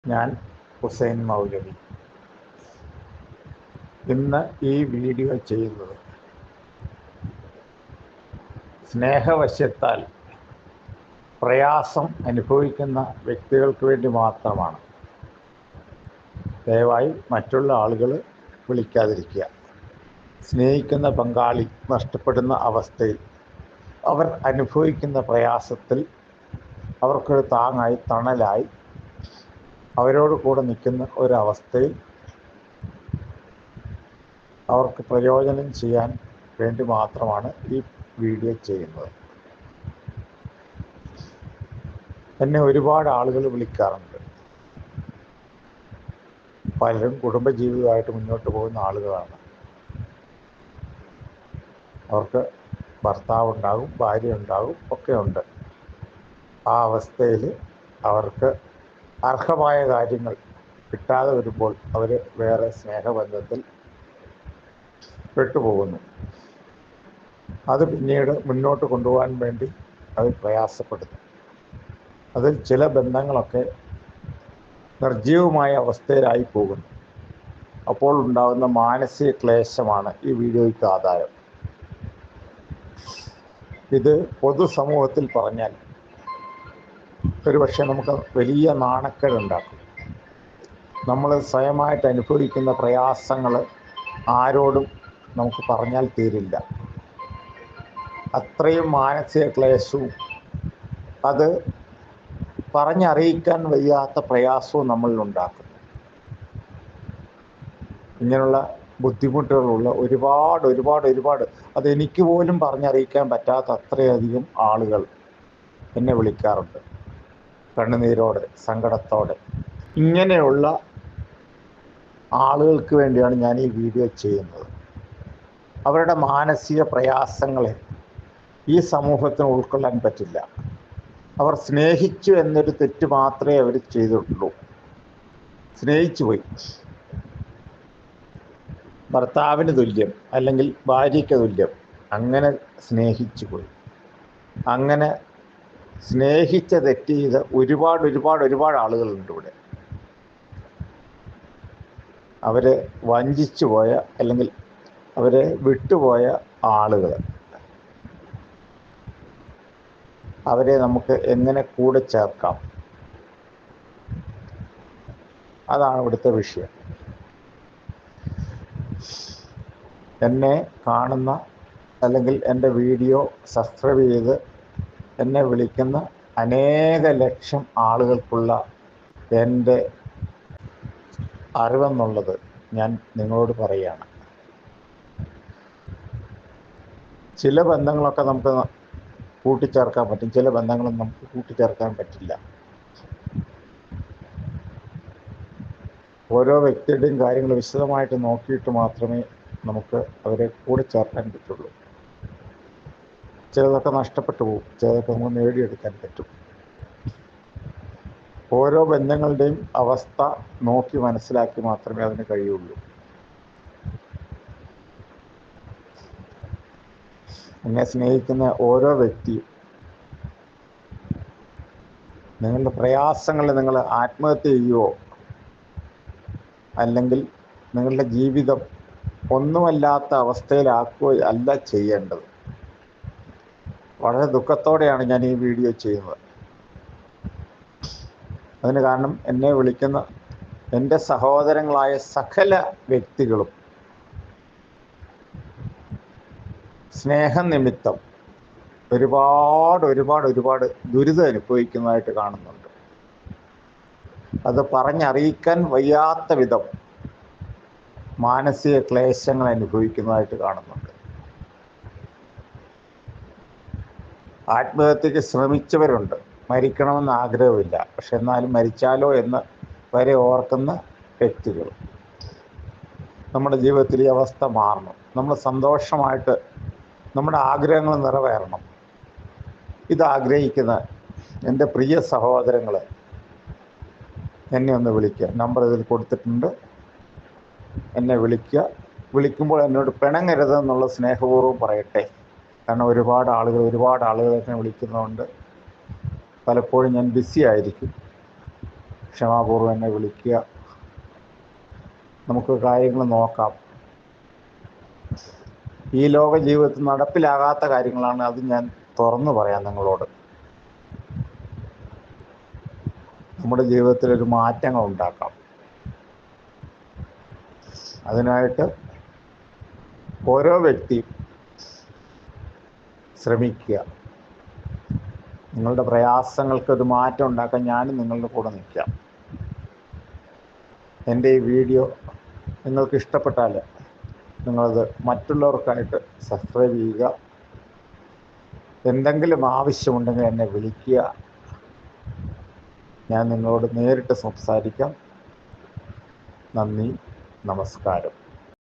ഞാൻ ഹുസൈൻ മൗലവി. ഇന്ന് ഈ വീഡിയോ ചെയ്യുന്നത് സ്നേഹവശത്താൽ പ്രയാസം അനുഭവിക്കുന്ന വ്യക്തികൾക്ക് വേണ്ടി മാത്രമാണ്. ദയവായി മറ്റുള്ള ആളുകൾ വിളിക്കാതിരിക്കുക. സ്നേഹിക്കുന്ന പങ്കാളി നഷ്ടപ്പെടുന്ന അവസ്ഥയിൽ അവർ അനുഭവിക്കുന്ന പ്രയാസത്തിൽ അവർക്കൊരു താങ്ങായി തണലായി അവരോട് കൂടെ നിൽക്കുന്ന ഒരവസ്ഥയിൽ അവർക്ക് പ്രയോജനം ചെയ്യാൻ വേണ്ടി മാത്രമാണ് ഈ വീഡിയോ ചെയ്യുന്നത്. എന്നെ ഒരുപാട് ആളുകൾ വിളിക്കാറുണ്ട്. പലരും കുടുംബജീവിതമായിട്ട് മുന്നോട്ട് പോകുന്ന ആളുകളാണ്. അവർക്ക് ഭർത്താവുണ്ടാകും, ഭാര്യ ഉണ്ടാകും, ഒക്കെ ഉണ്ട്. ആ അവസ്ഥയിൽ അവർക്ക് അർഹമായ കാര്യങ്ങൾ കിട്ടാതെ വരുമ്പോൾ അവർ വേറെ സ്നേഹബന്ധത്തിൽ പെട്ടുപോകുന്നു. അത് പിന്നീട് മുന്നോട്ട് കൊണ്ടുപോകാൻ വേണ്ടി അത് പ്രയാസപ്പെടുന്നു. അതിൽ ചില ബന്ധങ്ങളൊക്കെ നിർജ്ജീവമായ അവസ്ഥയിലായി പോകുന്നു. അപ്പോൾ ഉണ്ടാകുന്ന മാനസിക ക്ലേശമാണ് ഈ വീഡിയോയ്ക്ക് ആധാരം. ഇത് പൊതുസമൂഹത്തിൽ പറഞ്ഞാൽ ഒരുപക്ഷെ നമുക്ക് വലിയ നാണക്കേടുണ്ടാക്കും. നമ്മൾ സ്വയമായിട്ട് അനുഭവിക്കുന്ന പ്രയാസങ്ങൾ ആരോടും നമുക്ക് പറഞ്ഞാൽ തീരില്ല. അത്രയും മാനസിക ക്ലേശവും അത് പറഞ്ഞറിയിക്കാൻ വയ്യാത്ത പ്രയാസവും നമ്മളിലുണ്ടാക്കുന്നു. ഇങ്ങനെയുള്ള ബുദ്ധിമുട്ടുകളുള്ള ഒരുപാട് അതെനിക്ക് പോലും പറഞ്ഞറിയിക്കാൻ പറ്റാത്ത അത്രയധികം ആളുകൾ എന്നെ വിളിക്കാറുണ്ട്, കണ്ണുനീരോടെ, സങ്കടത്തോടെ. ഇങ്ങനെയുള്ള ആളുകൾക്ക് വേണ്ടിയാണ് ഞാൻ ഈ വീഡിയോ ചെയ്യുന്നത്. അവരുടെ മാനസിക പ്രയാസങ്ങളെ ഈ സമൂഹത്തിന് ഉൾക്കൊള്ളാൻ പറ്റില്ല. അവർ സ്നേഹിച്ചു എന്നൊരു തെറ്റ് മാത്രമേ അവർ ചെയ്തിട്ടുള്ളൂ. സ്നേഹിച്ചു പോയി. ഭർത്താവിന് തുല്യം അല്ലെങ്കിൽ ഭാര്യയ്ക്ക് തുല്യം, അങ്ങനെ സ്നേഹിച്ചു പോയി. അങ്ങനെ സ്നേഹിച്ച തെറ്റ് ചെയ്ത് ഒരുപാട് ആളുകളുണ്ട് ഇവിടെ. അവരെ വഞ്ചിച്ചു പോയ അല്ലെങ്കിൽ അവരെ വിട്ടുപോയ ആളുകൾ, അവരെ നമുക്ക് എങ്ങനെ കൂടെ ചേർക്കാം, അതാണ് ഇവിടുത്തെ വിഷയം. എന്നെ കാണുന്ന അല്ലെങ്കിൽ എൻ്റെ വീഡിയോ സബ്സ്ക്രൈബ് ചെയ്ത് എന്നെ വിളിക്കുന്ന അനേക ലക്ഷം ആളുകൾക്കുള്ള എൻ്റെ അറിവെന്നുള്ളത് ഞാൻ നിങ്ങളോട് പറയുകയാണ്. ചില ബന്ധങ്ങളൊക്കെ നമുക്ക് കൂട്ടിച്ചേർക്കാൻ പറ്റും, ചില ബന്ധങ്ങളും നമുക്ക് കൂട്ടിച്ചേർക്കാൻ പറ്റില്ല. ഓരോ വ്യക്തിയുടെയും കാര്യങ്ങൾ വിശദമായിട്ട് നോക്കിയിട്ട് മാത്രമേ നമുക്ക് അവരെ കൂടെ ചേർക്കാൻ പറ്റുള്ളൂ. ചിലതൊക്കെ നഷ്ടപ്പെട്ടു പോകും, ചിലതൊക്കെ നമുക്ക് നേടിയെടുക്കാൻ പറ്റും. ഓരോ ബന്ധങ്ങളുടെയും അവസ്ഥ നോക്കി മനസ്സിലാക്കി മാത്രമേ അതിന് കഴിയുള്ളൂ. എന്നെ സ്നേഹിക്കുന്ന ഓരോ വ്യക്തിയും നിങ്ങളുടെ പ്രയാസങ്ങളിൽ നിങ്ങൾ ആത്മഹത്യ ചെയ്യുകയോ അല്ലെങ്കിൽ നിങ്ങളുടെ ജീവിതം ഒന്നുമല്ലാത്ത അവസ്ഥയിലാക്കുകയോ അല്ല ചെയ്യേണ്ടത്. വളരെ ദുഃഖത്തോടെയാണ് ഞാൻ ഈ വീഡിയോ ചെയ്യുന്നത്. അതിന് കാരണം എന്നെ വിളിക്കുന്ന എൻ്റെ സഹോദരങ്ങളായ സകല വ്യക്തികളും സ്നേഹനിമിത്തം ഒരുപാട് ദുരിതം അനുഭവിക്കുന്നതായിട്ട് കാണുന്നുണ്ട്. അത് പറഞ്ഞറിയിക്കാൻ വയ്യാത്ത വിധം മാനസിക ക്ലേശങ്ങൾ അനുഭവിക്കുന്നതായിട്ട് കാണുന്നുണ്ട്. ആത്മഹത്യക്ക് ശ്രമിച്ചവരുണ്ട്, മരിക്കണമെന്ന് ആഗ്രഹമില്ല, പക്ഷെ എന്നാലും മരിച്ചാലോ എന്ന് വരെ ഓർക്കുന്ന വ്യക്തികൾ. നമ്മുടെ ജീവിതത്തിൽ ഈ അവസ്ഥ മാറണം, നമ്മൾ സന്തോഷമായിട്ട് നമ്മുടെ ആഗ്രഹങ്ങൾ നിറവേറണം. ഇതാഗ്രഹിക്കുന്ന എൻ്റെ പ്രിയ സഹോദരങ്ങളെ എന്നെ ഒന്ന് വിളിക്കുക. നമ്പർ ഇതിൽ കൊടുത്തിട്ടുണ്ട്. എന്നെ വിളിക്കുക. വിളിക്കുമ്പോൾ എന്നോട് പിണങ്ങരുതെന്നുള്ള സ്നേഹപൂർവ്വം പറയട്ടെ. കാരണം ഒരുപാട് ആളുകൾ എന്നെ വിളിക്കുന്നതുകൊണ്ട് പലപ്പോഴും ഞാൻ ബിസി ആയിരിക്കും. ക്ഷമാപൂർവ്വം എന്നെ വിളിക്കുക. നമുക്ക് കാര്യങ്ങൾ നോക്കാം. ഈ ലോക ജീവിതത്തിൽ നടപ്പിലാകാത്ത കാര്യങ്ങളാണ്, അത് ഞാൻ തുറന്നു പറയാം നിങ്ങളോട്. നമ്മുടെ ജീവിതത്തിൽ ഒരു മാറ്റങ്ങൾ ഉണ്ടാക്കാം. അതിനായിട്ട് ഓരോ വ്യക്തിയും ശ്രമിക്കുക. നിങ്ങളുടെ പ്രയാസങ്ങൾക്കൊരു മാറ്റം ഉണ്ടാക്കാൻ ഞാനും നിങ്ങളുടെ കൂടെ നിൽക്കാം. എൻ്റെ ഈ വീഡിയോ നിങ്ങൾക്ക് ഇഷ്ടപ്പെട്ടാൽ നിങ്ങളത് മറ്റുള്ളവർക്കായിട്ട് സബ്സ്ക്രൈബ് ചെയ്യുക. എന്തെങ്കിലും ആവശ്യമുണ്ടെങ്കിൽ എന്നെ വിളിക്കുക. ഞാൻ നിങ്ങളോട് നേരിട്ട് സംസാരിക്കാം. നന്ദി, നമസ്കാരം.